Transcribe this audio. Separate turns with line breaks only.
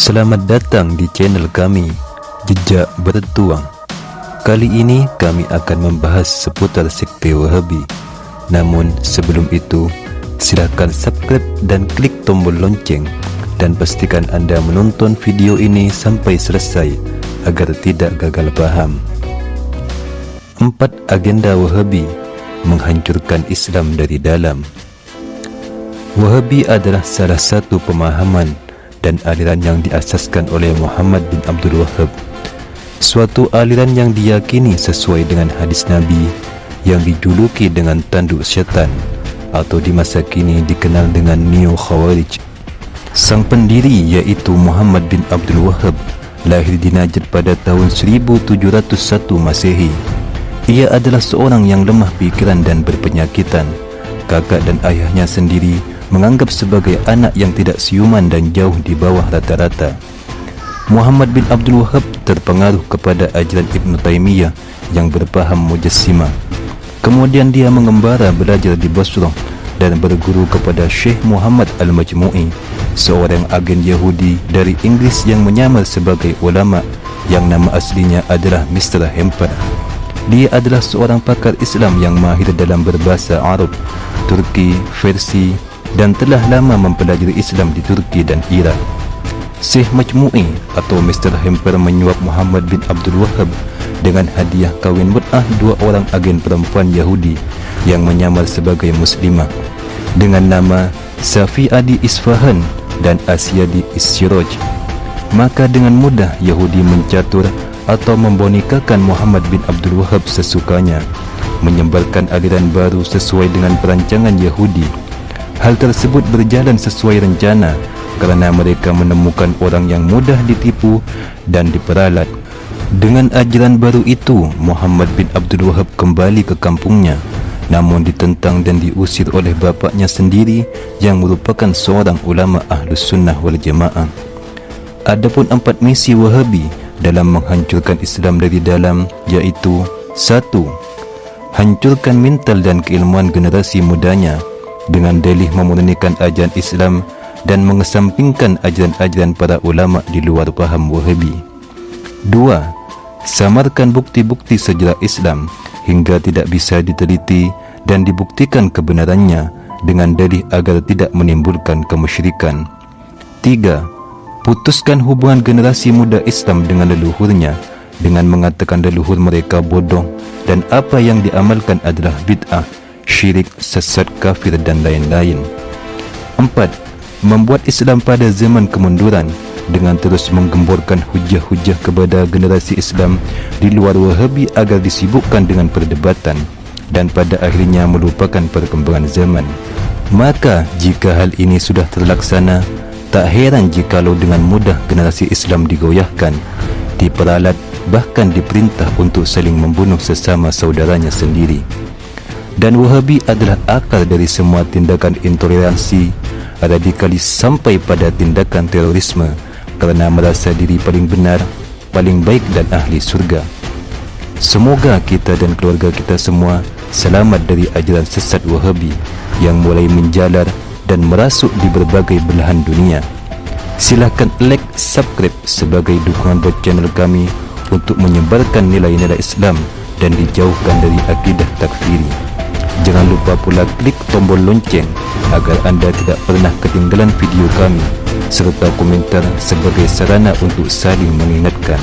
Selamat datang di channel kami, Jejak Bertuang. Kali ini kami akan membahas seputar sekte Wahabi. Namun sebelum itu, silakan subscribe dan klik tombol lonceng, dan pastikan Anda menonton video ini sampai selesai agar tidak gagal paham. 4 agenda Wahabi menghancurkan Islam dari dalam. Wahabi adalah salah satu pemahaman dan aliran yang diasaskan oleh Muhammad bin Abdul Wahhab, suatu aliran yang diyakini sesuai dengan hadis Nabi yang dijuluki dengan tanduk syaitan atau di masa kini dikenal dengan Neo Khawarij. Sang pendiri yaitu Muhammad bin Abdul Wahhab lahir di Najd pada tahun 1701 Masehi. Ia adalah seorang yang lemah pikiran dan berpenyakitan. Kakak dan ayahnya sendiri menganggap sebagai anak yang tidak siuman dan jauh di bawah rata-rata. Muhammad bin Abdul Wahhab terpengaruh kepada ajaran Ibn Taymiyah yang berpaham Mujassimah. Kemudian dia mengembara belajar di Basrah dan berguru kepada Syekh Muhammad Al-Majmu'i, seorang agen Yahudi dari Inggris yang menyamar sebagai ulama yang nama aslinya adalah Mr. Hemper. Dia adalah seorang pakar Islam yang mahir dalam berbahasa Arab, Turki, Farsi, dan telah lama mempelajari Islam di Turki dan Irak. Syekh Majmu'i atau Mr. Hemper menyuap Muhammad bin Abdul Wahhab dengan hadiah kawin mut'ah 2 orang agen perempuan Yahudi yang menyamar sebagai muslimah dengan nama Safi'ah di Isfahan dan Asya di Siraj. Maka dengan mudah Yahudi mencatur atau membonikakan Muhammad bin Abdul Wahhab sesukanya, menyebarkan aliran baru sesuai dengan perancangan Yahudi. Hal tersebut berjalan sesuai rencana kerana mereka menemukan orang yang mudah ditipu dan diperalat. Dengan ajaran baru itu, Muhammad bin Abdul Wahhab kembali ke kampungnya, namun ditentang dan diusir oleh bapaknya sendiri yang merupakan seorang ulama Ahlus Sunnah wal Jamaah. Adapun 4 misi Wahabi dalam menghancurkan Islam dari dalam, yaitu 1. Hancurkan mental dan keilmuan generasi mudanya dengan dalih memurnikan ajaran Islam dan mengesampingkan ajaran-ajaran para ulama di luar paham Wahabi. 2. Samarkan bukti-bukti sejarah Islam hingga tidak bisa diteliti dan dibuktikan kebenarannya dengan dalih agar tidak menimbulkan kemusyrikan. 3. Putuskan hubungan generasi muda Islam dengan leluhurnya dengan mengatakan leluhur mereka bodoh dan apa yang diamalkan adalah bid'ah, syirik, sesat, kafir dan lain-lain. 4. Membuat Islam pada zaman kemunduran dengan terus menggemborkan hujah-hujah kepada generasi Islam di luar Wahabi agar disibukkan dengan perdebatan dan pada akhirnya melupakan perkembangan zaman. Maka jika hal ini sudah terlaksana, tak heran jikalau dengan mudah generasi Islam digoyahkan, diperalat, bahkan diperintah untuk saling membunuh sesama saudaranya sendiri. Dan Wahabi adalah akar dari semua tindakan intoleransi, radikalis sampai pada tindakan terorisme kerana merasa diri paling benar, paling baik dan ahli surga. Semoga kita dan keluarga kita semua selamat dari ajaran sesat Wahabi yang mulai menjalar dan merasuk di berbagai belahan dunia. Silakan like, subscribe sebagai dukungan buat channel kami untuk menyebarkan nilai-nilai Islam dan dijauhkan dari akidah takfiri. Jangan lupa pula klik tombol lonceng agar anda tidak pernah ketinggalan video kami, serta komentar sebagai sarana untuk saling mengingatkan.